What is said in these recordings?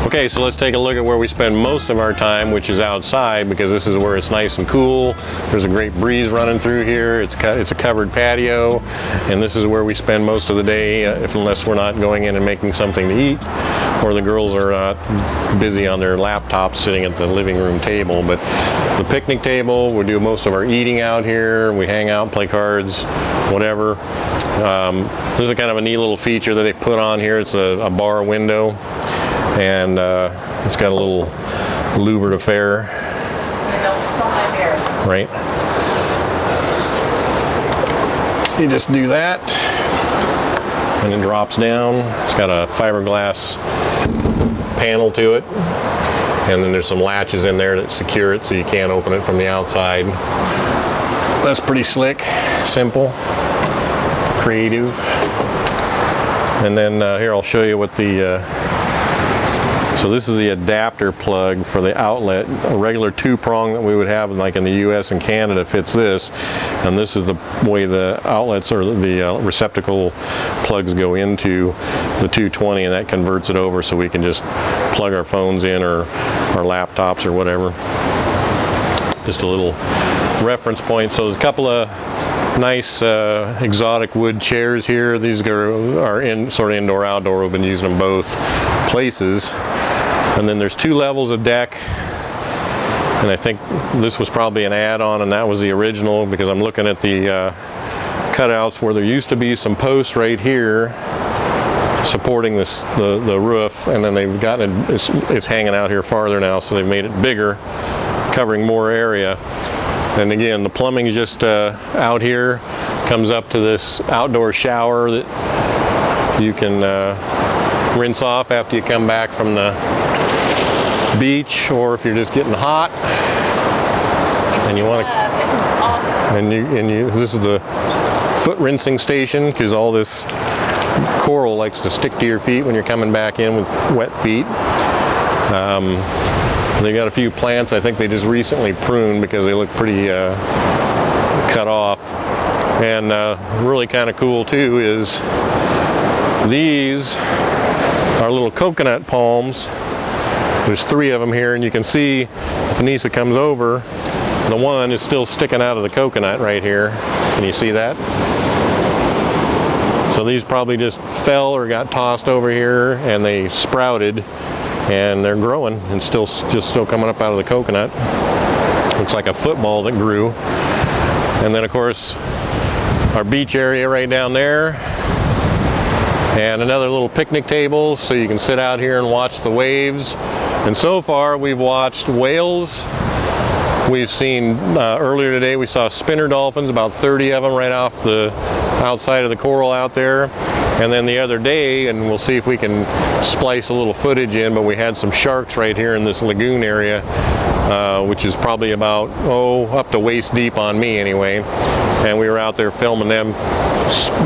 Okay, so let's take a look at where we spend most of our time, which is outside, because this is where it's nice and cool. There's a great breeze running through here. It's a covered patio, and this is where we spend most of the day, unless we're not going in and making something to eat, or the girls are busy on their laptops sitting at the living room table. But the picnic table, we do most of our eating out here. We hang out, play cards, whatever. There's a kind of a neat little feature that they put on here. It's a bar window, and it's got a little louvered affair. And don't smell my mirror. Right. You just do that, and it drops down. It's got a fiberglass panel to it, and then there's some latches in there that secure it so you can't open it from the outside. That's pretty slick, simple, creative. And then here I'll show you what the so this is the adapter plug for the outlet. A regular 2-prong that we would have like in the US and Canada fits this, and this is the way the outlets or the receptacle plugs go into the 220, and that converts it over so we can just plug our phones in or our laptops or whatever. Just a little reference point. So there's a couple of nice exotic wood chairs here. These are in sort of indoor outdoor. We've been using them both places. And then there's 2 levels of deck, and I think this was probably an add-on, and that was the original, because I'm looking at the cutouts where there used to be some posts right here supporting this the roof, and then they've gotten it's hanging out here farther now, so they've made it bigger, covering more area. And again, the plumbing is just out here, comes up to this outdoor shower that you can rinse off after you come back from the beach, or if you're just getting hot and you want to, and this is the foot rinsing station, because all this coral likes to stick to your feet when you're coming back in with wet feet. They got a few plants I think they just recently pruned because they look pretty cut off. And really kind of cool too is these are little coconut palms. There's 3 of them here, and you can see if Anissa comes over, the one is still sticking out of the coconut right here. Can you see that? So these probably just fell or got tossed over here, and they sprouted, and they're growing and still coming up out of the coconut. Looks like a football that grew. And then of course our beach area right down there, and another little picnic table so you can sit out here and watch the waves. And so far we've watched whales. We've seen earlier today we saw spinner dolphins, about 30 of them right off the outside of the coral out there. And then the other day, and we'll see if we can splice a little footage in, but we had some sharks right here in this lagoon area, which is probably about, up to waist deep on me anyway. And we were out there filming them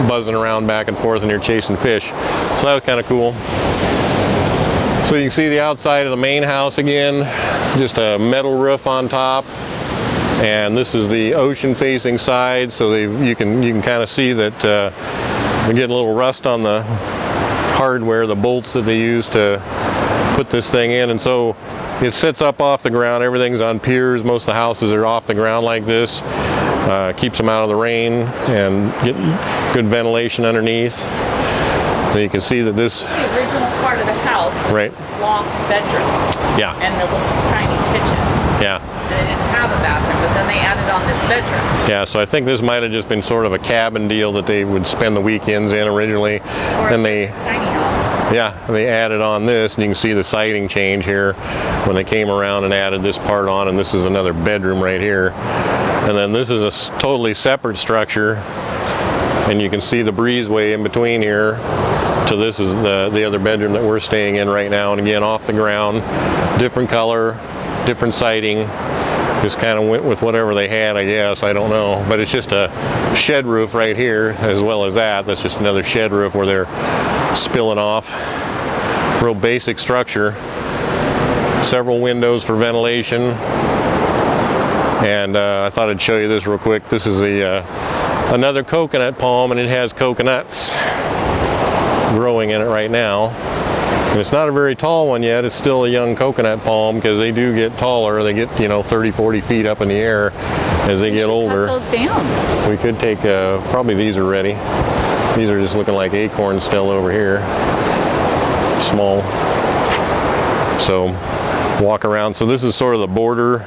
buzzing around back and forth, and they're chasing fish. So that was kind of cool. So you can see the outside of the main house again, just a metal roof on top. And this is the ocean facing side, so you can kind of see that we get a little rust on the hardware, the bolts that they use to put this thing in. And so it sits up off the ground. Everything's on piers. Most of the houses are off the ground like this. Keeps them out of the rain and get good ventilation underneath. So you can see that this... The original part of the house was right. Loft bedroom. Yeah. And the little tiny kitchen. Yeah. And they didn't have a bathroom, but then they added on this bedroom. Yeah, so I think this might have just been sort of a cabin deal that they would spend the weekends in originally. Or and a tiny house. Yeah, they added on this, and you can see the siding change here when they came around and added this part on, and this is another bedroom right here. And then this is a totally separate structure, and you can see the breezeway in between here. So this is the other bedroom that we're staying in right now, and again off the ground, different color, different siding. Just kind of went with whatever they had, I guess. I don't know, but it's just a shed roof right here as well as that. That's just another shed roof where they're spilling off. Real basic structure. Several windows for ventilation. And I thought I'd show you this real quick. This is another coconut palm, and it has coconuts growing in it right now. And it's not a very tall one yet. It's still a young coconut palm because they do get taller. They get, 30, 40 feet up in the air as they get older. Cut those down. We could take, probably these are ready. These are just looking like acorns still over here. Small. So walk around. So this is sort of the border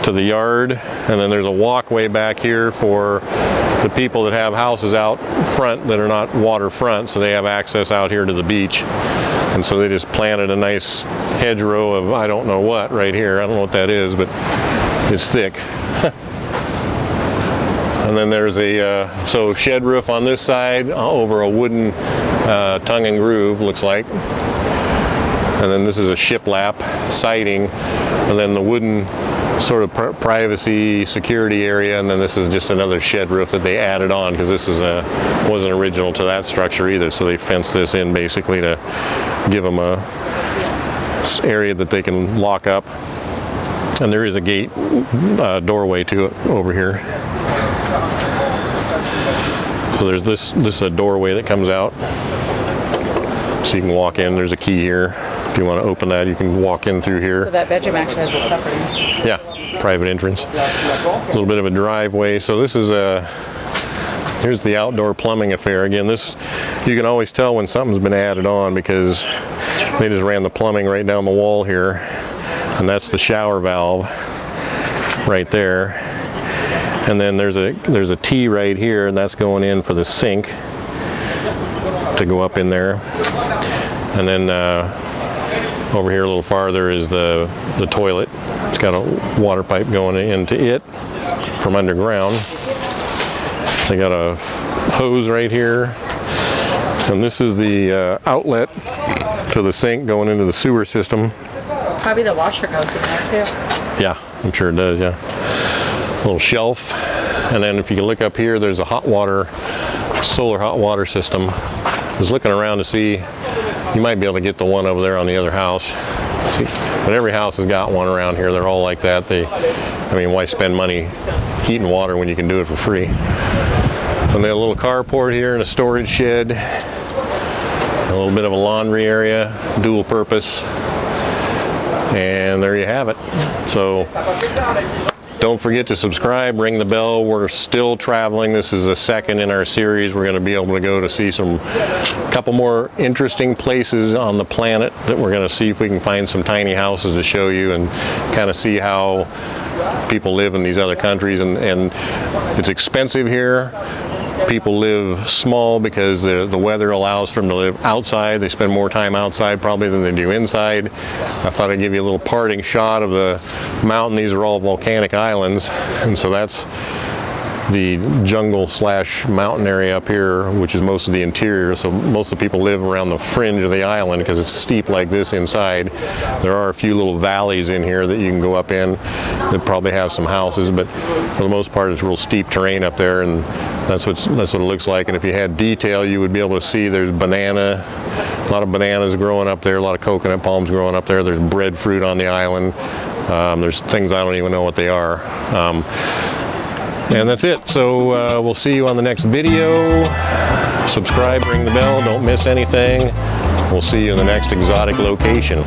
to the yard, and then there's a walkway back here for the people that have houses out front that are not waterfront, so they have access out here to the beach. And so they just planted a nice hedgerow of I don't know what right here. I don't know what that is, but it's thick. And then there's a shed roof on this side over a wooden tongue and groove, looks like. And then this is a shiplap siding, and then the wooden sort of privacy security area, and then this is just another shed roof that they added on because this is wasn't original to that structure either, so they fenced this in basically to give them a area that they can lock up. And there is a gate doorway to it over here. So there's this doorway that comes out, so you can walk in. There's a key here. If you want to open that, you can walk in through here. So that bedroom actually has a separate entrance. Yeah, private entrance. A little bit of a driveway. So this is here's the outdoor plumbing affair. Again, this, you can always tell when something's been added on because they just ran the plumbing right down the wall here, and that's the shower valve right there. And then there's a T right here, and that's going in for the sink to go up in there. And then over here a little farther is the toilet. It's got a water pipe going into it from underground. They got a hose right here, and this is the outlet to the sink going into the sewer system. Probably the washer goes in there too. Yeah, I'm sure it does, yeah. Little shelf, and then if you can look up here, there's a solar hot water system. I was looking around to see, you might be able to get the one over there on the other house. See, but every house has got one around here. They're all like that. Why spend money heating water when you can do it for free? And they have a little carport here and a storage shed, a little bit of a laundry area, dual purpose, and there you have it. So don't forget to subscribe, ring the bell. We're still traveling. This is the second in our series. We're going to be able to go to see a couple more interesting places on the planet that we're going to see if we can find some tiny houses to show you and kind of see how people live in these other countries. And it's expensive here. People live small because the weather allows for them to live outside. They spend more time outside probably than they do inside. I thought I'd give you a little parting shot of the mountain. These are all volcanic islands, and so that's the jungle / mountain area up here, which is most of the interior. So most of the people live around the fringe of the island because it's steep like this inside. There are a few little valleys in here that you can go up in that probably have some houses, but for the most part it's real steep terrain up there, and that's what it looks like. And if you had detail, you would be able to see there's a lot of bananas growing up there, a lot of coconut palms growing up there. There's breadfruit on the island. There's things I don't even know what they are. And that's it. So we'll see you on the next video. Subscribe, ring the bell, don't miss anything. We'll see you in the next exotic location.